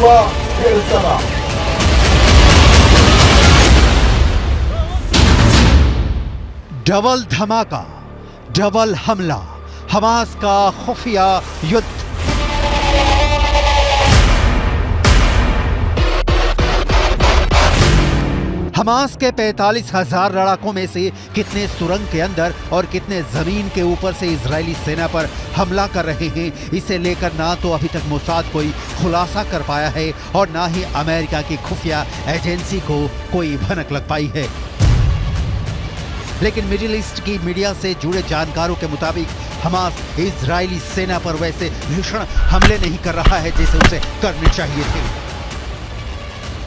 פיגוע באל-סבע. Double धमाका, double हमला, Hamas का खुफिया युद्ध। हमास के 45,000 लड़ाकों में से कितने सुरंग के अंदर और कितने जमीन के ऊपर से इजरायली सेना पर हमला कर रहे हैं, इसे लेकर ना तो अभी तक मोसाद कोई खुलासा कर पाया है और ना ही अमेरिका की खुफिया एजेंसी को कोई भनक लग पाई है। लेकिन मिडिल ईस्ट की मीडिया से जुड़े जानकारों के मुताबिक हमास इजरायली सेना पर वैसे भीषण हमले नहीं कर रहा है जैसे उसे करने चाहिए थे।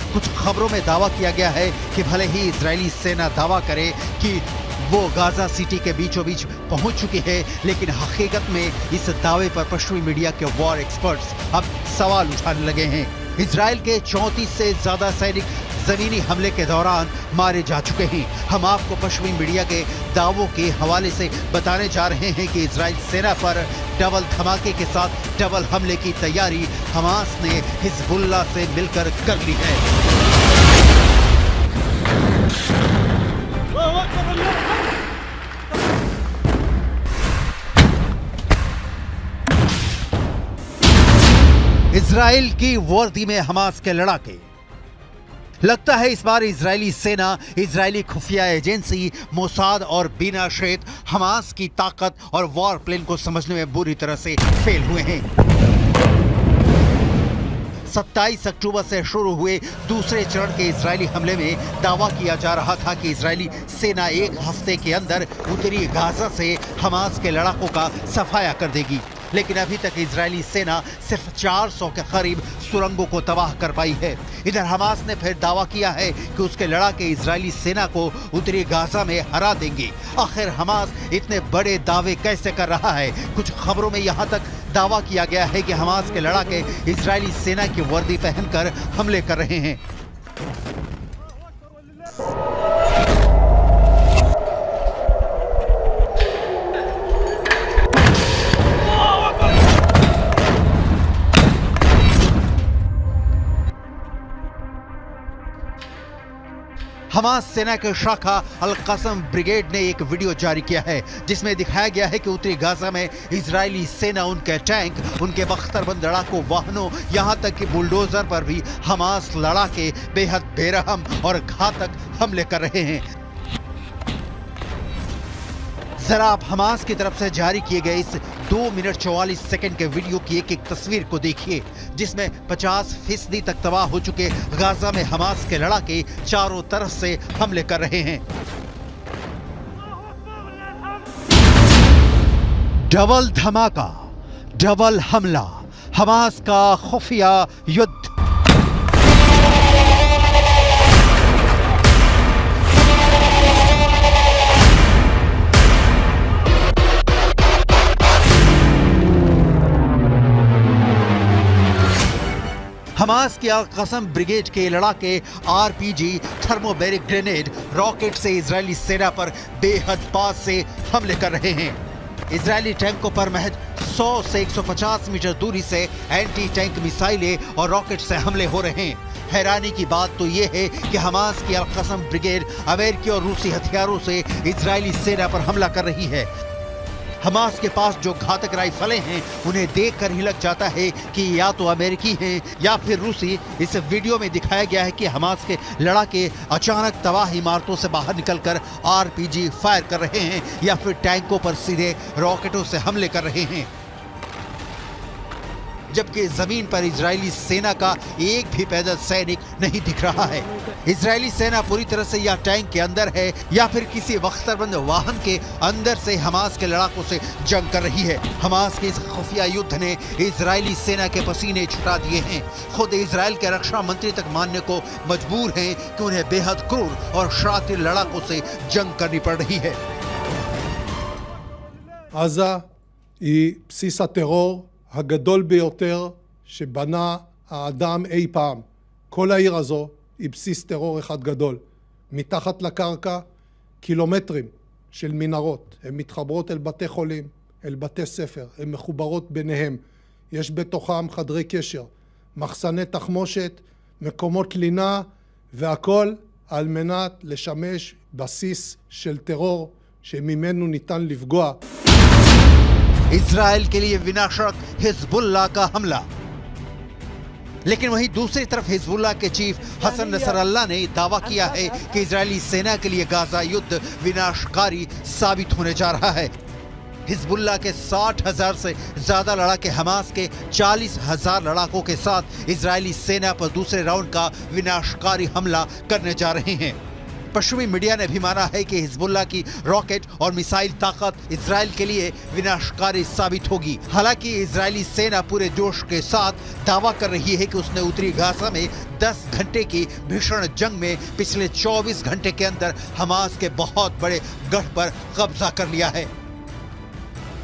कुछ खबरों में दावा किया गया है कि भले ही इजरायली सेना दावा करे कि वो गाजा सिटी के बीचों बीच पहुंच चुकी है, लेकिन हकीकत में इस दावे पर पश्चिमी मीडिया के वॉर एक्सपर्ट्स अब सवाल उठाने लगे हैं। इजरायल के 34 से ज्यादा सैनिक जमीनी हमले के दौरान मारे जा चुके हैं। हम आपको पश्चिमी मीडिया के दावों के हवाले से बताने जा रहे हैं कि इजरायल सेना पर डबल धमाके के साथ डबल हमले की तैयारी हमास ने हिजबुल्लाह से मिलकर कर ली है। इजराइल की वर्दी में हमास के लड़ाके। लगता है इस बार इजरायली सेना, इजरायली खुफिया एजेंसी मोसाद और बिना शेत हमास की ताकत और वॉर प्लान को समझने में बुरी तरह से फेल हुए हैं। 27 अक्टूबर से शुरू हुए दूसरे चरण के इजरायली हमले में दावा किया जा रहा था कि इजरायली सेना एक हफ्ते के अंदर उत्तरी गाजा से हमास के लड़ाकों का सफाया कर देगी, लेकिन अभी तक इजरायली सेना सिर्फ 400 के करीब सुरंगों को तबाह कर पाई है। इधर हमास ने फिर दावा किया है कि उसके लड़ाके इजरायली सेना को उत्तरी गाजा में हरा देंगे। आखिर हमास इतने बड़े दावे कैसे कर रहा है? कुछ खबरों में यहाँ तक दावा किया गया है कि हमास के लड़ाके इजरायली सेना की वर्दी पहनकर हमले कर रहे हैं। हमास सेना के शाखा अल कसम ब्रिगेड ने एक वीडियो जारी किया है जिसमें दिखाया गया है कि उत्तरी गाजा में इजरायली सेना उनके टैंक, उनके बख्तरबंद लड़ाकू वाहनों, यहां तक कि बुलडोजर पर भी हमास लड़ाके बेहद बेरहम और घातक हमले कर रहे हैं। जरा आप हमास की तरफ से जारी किए गए इस 2 मिनट 44 सेकंड के वीडियो की एक एक तस्वीर को देखिए, जिसमें 50% तक तबाह हो चुके गाजा में हमास के लड़ाके चारों तरफ से हमले कर रहे हैं। डबल धमाका, डबल हमला, हमास का खुफिया युद्ध। हमास की अल कसम ब्रिगेड के लड़ाके आरपीजी, थर्मोबैरिक ग्रेनेड, रॉकेट से इजरायली सेना पर बेहद पास से हमले कर रहे हैं। इजरायली टैंकों पर महज 100 से 150 मीटर दूरी से एंटी टैंक मिसाइलें और रॉकेट से हमले हो रहे हैं। हैरानी की बात तो यह है कि हमास की अल कसम ब्रिगेड अमेरिकी और रूसी हथियारों से इजरायली सेना पर हमला कर रही है। हमास के पास जो घातक राइफलें हैं उन्हें देखकर ही लग जाता है कि या तो अमेरिकी हैं या फिर रूसी। इस वीडियो में दिखाया गया है कि हमास के लड़ाके अचानक तबाह इमारतों से बाहर निकलकर आरपीजी फायर कर रहे हैं या फिर टैंकों पर सीधे रॉकेटों से हमले कर रहे हैं, जबकि जमीन पर इजरायली सेना का एक भी पैदल सैनिक नहीं दिख रहा है। इजरायली सेना पूरी तरह से या टैंक के अंदर है या फिर किसी बख्तरबंद वाहन के अंदर से हमास के लड़ाकों से जंग कर रही है। हमास के इस खुफिया युद्ध ने इजरायली सेना के पसीने छुटा दिए हैं। खुद इजरायल के रक्षा मंत्री तक मानने को मजबूर हैं कि उन्हें बेहद क्रूर और शातिर लड़ाकों से जंग करनी पड़ रही है। עזה היא בסיס הטרור הגדול ביותר שבנה האדם אי פעם. כל העיר הזו היא בסיס טרור אחד גדול. מתחת לקרקע קילומטרים של מנהרות. הן מתחברות אל בתי חולים, אל בתי ספר, הן מחוברות ביניהם. יש בתוכם חדרי קשר, מחסני תחמושת, מקומות לינה, והכל על מנת לשמש בסיס של טרור שממנו ניתן לפגוע. इजराइल के लिए विनाशक हिजबुल्लाह का हमला। लेकिन वहीं दूसरी तरफ हिजबुल्लाह के चीफ हसन नसरल्लाह ने दावा किया है कि इजरायली सेना के लिए गाजा युद्ध विनाशकारी साबित होने जा रहा है। हिजबुल्लाह के 60,000 से ज्यादा लड़ाके हमास के 40,000 लड़ाकों के साथ इजरायली सेना पर दूसरे राउंड का विनाशकारी हमला करने जा रहे हैं। पश्चिमी मीडिया ने भी माना है कि हिजबुल्लाह की रॉकेट और मिसाइल ताकत इजराइल के लिए विनाशकारी साबित होगी। हालांकि इजरायली सेना पूरे जोश के साथ दावा कर रही है कि उसने उत्तरी गाजा में 10 घंटे की भीषण जंग में पिछले 24 घंटे के अंदर हमास के बहुत बड़े गढ़ पर कब्जा कर लिया है।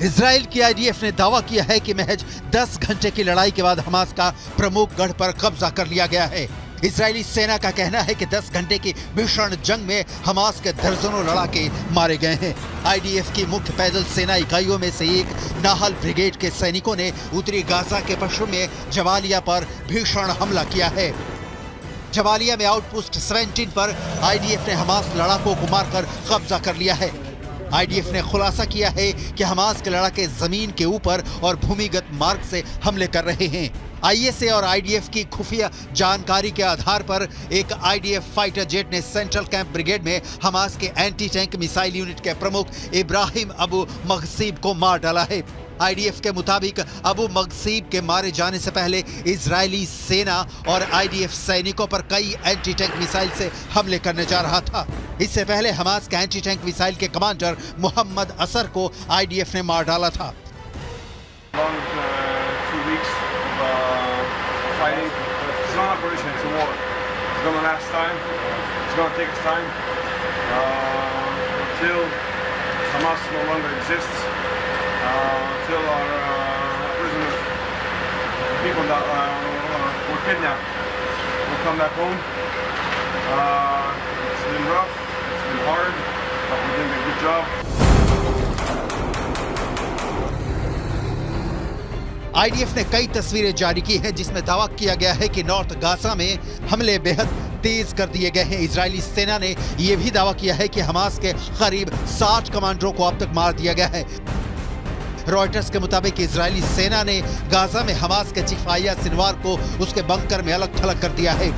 इजराइल की आईडीएफ ने दावा किया है कि महज 10 घंटे की लड़ाई के बाद हमास का प्रमुख गढ़ पर कब्जा कर लिया गया है। इजरायली सेना का कहना है कि 10 घंटे की भीषण जंग में हमास के दर्जनों लड़ाके मारे गए हैं। आईडीएफ की मुख्य पैदल सेना इकाइयों में से एक नाहल ब्रिगेड के सैनिकों ने उत्तरी गाजा के पश्चिम में जबालिया पर भीषण हमला किया है। जबालिया में आउटपोस्ट 17 पर आईडीएफ ने हमास लड़ाकों को मारकर कब्जा कर लिया है। आईडीएफ ने खुलासा किया है कि हमास के लड़ाके जमीन के ऊपर और भूमिगत मार्ग से हमले कर रहे हैं। आईएसए और आईडीएफ की खुफिया जानकारी के आधार पर एक आईडीएफ फाइटर जेट ने सेंट्रल कैंप ब्रिगेड में हमास के एंटी टैंक मिसाइल यूनिट के प्रमुख इब्राहिम अबू मगसीब को मार डाला है। आईडीएफ के मुताबिक अबू मगसीब के मारे जाने से पहले इजरायली सेना और आईडीएफ सैनिकों पर कई एंटी टैंक मिसाइल से हमले करने जा रहा था। इससे पहले हमास के एंटी टैंक मिसाइल के कमांडर मोहम्मद असर को आईडीएफ ने मार डाला था। Fighting. It's not an operation, it's a war. It's going to last time. It's going to take its time. Until Hamas no longer exists. Until our prisoners, the people that were kidnapped, will come back home. It's been rough, it's been hard, but we're doing a good job. IDF ने कई तस्वीरें जारी की हैं जिसमें दावा किया गया है कि नॉर्थ गाजा में हमले बेहद तेज कर दिए गए हैं। इजरायली सेना ने यह भी दावा किया है कि हमास के करीब 60 कमांडरों को अब तक मार दिया गया है। रॉयटर्स के मुताबिक इजरायली सेना ने गाजा में हमास के चीफ आया सिनवार को उसके बंकर में अलग थलग कर दिया है।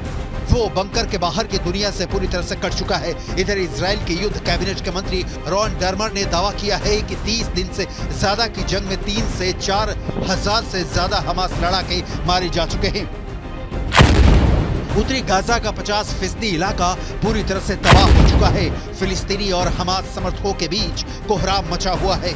वो बंकर के बाहर की दुनिया से पूरी तरह से कट चुका है। इधर इजराइल के युद्ध कैबिनेट के मंत्री रॉन डर्मर ने दावा किया है कि 30 दिन से ज्यादा की जंग में 3 से 4 हजार से ज्यादा हमास लड़ाके मारे जा चुके हैं। उत्तरी गाजा का 50% इलाका पूरी तरह से तबाह हो चुका है। फिलिस्तीनी और हमास समर्थकों के बीच कोहराम मचा हुआ है।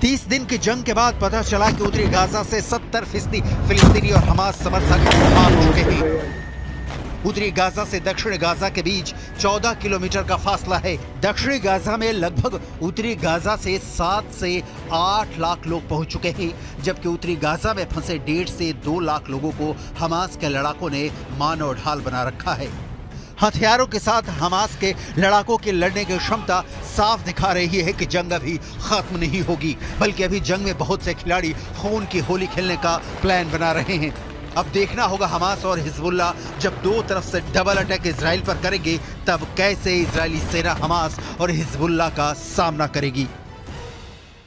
30 दिन की जंग के बाद पता चला कि उत्तरी गाजा से 70% फिलिस्तीनी और हमास समर्थक भाग चुके हैं। उत्तरी गाजा से दक्षिण गाजा के बीच 14 किलोमीटर का फासला है। दक्षिणी गाजा में लगभग उत्तरी गाजा से 7 से 8 लाख लोग पहुंच चुके हैं, जबकि उत्तरी गाजा में फंसे 1.5 से 2 लाख लोगों को हमास के लड़ाकों ने मानो ढाल बना रखा है। हथियारों के साथ हमास के लड़ाकों की लड़ने की क्षमता साफ दिखा रही है कि जंग अभी खत्म नहीं होगी, बल्कि अभी जंग में बहुत से खिलाड़ी खून की होली खेलने का प्लान बना रहे हैं। अब देखना होगा हमास और हिजबुल्लाह जब दो तरफ से डबल अटैक इजराइल पर करेंगे, तब कैसे इजरायली सेना हमास और हिजबुल्लाह का सामना करेगी।